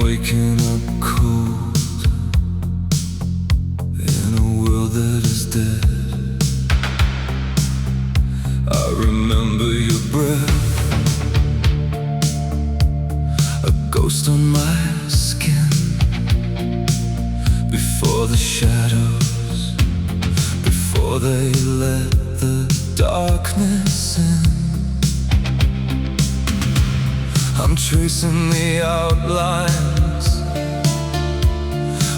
waking up cold in a world that is dead. I remember your breath, a ghost on my skin. Before the shadows, before they let the darkness in, I'm tracing the outlines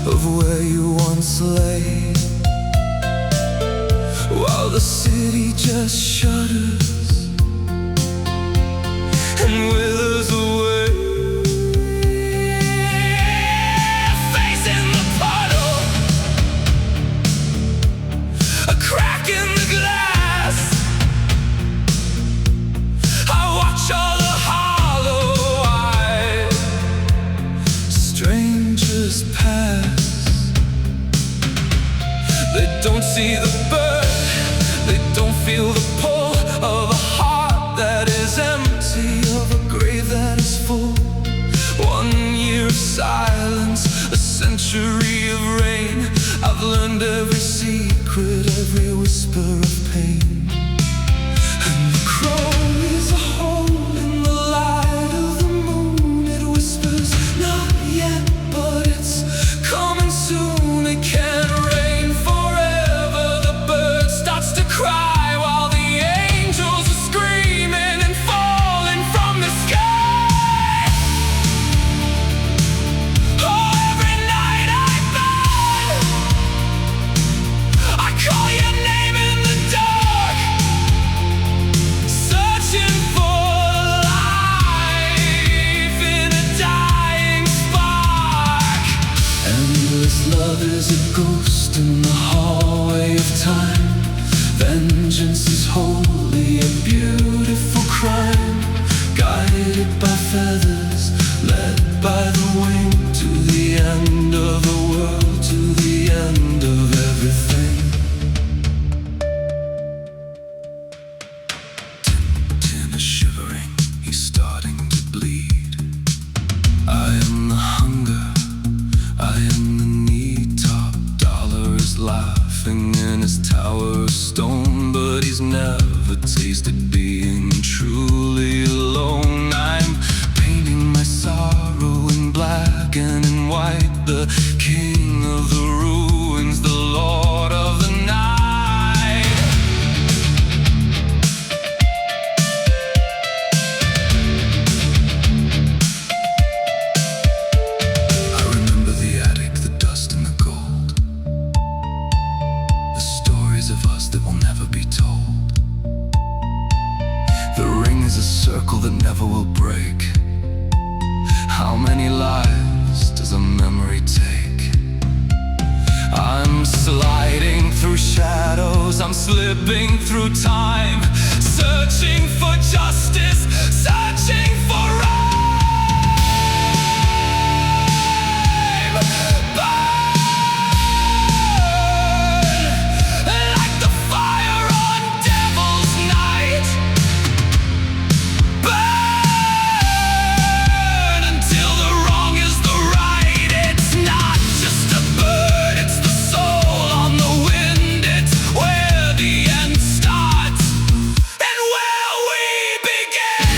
of where you once lay, while the city just shudders and withers away. Facing the puddle, a crack in the glass, I watch all the hollow-eyed strangers pass. They don't see the bird, they don't feel the pull of a heart that is empty, of a grave that is full. 1 year of silence, a century of rain. I've learned every secret, every whisper of pain. And the crow is a hole in the light of the moon. It whispers, not yet, but it's coming soon. It can't rain forever. The bird starts to cry while the angels are screaming and falling from the sky. Oh, every night I burn, I call your name in the dark, searching for life in a dying spark. Endless love is a ghost in the hallway of time. Vengeance is wholly a beautiful crime, guided by feathers, led by the wind, to the end of the world, to the end of everything. Tin is shivering, he's starting to bleed. I am the hunger, I am the need. Top dollar is laughing in his tower of stone, but he's never tasted being truly alone. I'm painting my sorrow in black and in white, the king of the ruins, the lord of the night. I remember the attic, the dust and the gold, the stories of us that will never be told. The ring is a circle that never will break. How many lives does a memory take? I'm sliding through shadows, I'm slipping through time, searching for justice, searching for rhyme. Burn like the fire on Devil's Night. Burn until the wrong is the right. It's not just a bird, it's the soul on the wind. It's where the end starts and where we begin.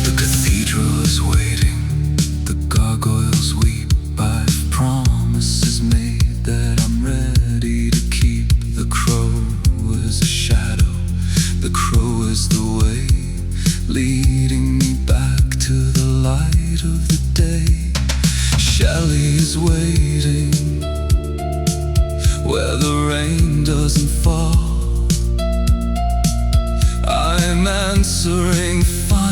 The cathedral is waiting, the gargoyles weep. I've promises made that I'm ready to keep. The crow is a shadow, the crow is the way, leading me back to the light of the day. Shelley is waiting where the rain doesn't fall. I'm an answering fire.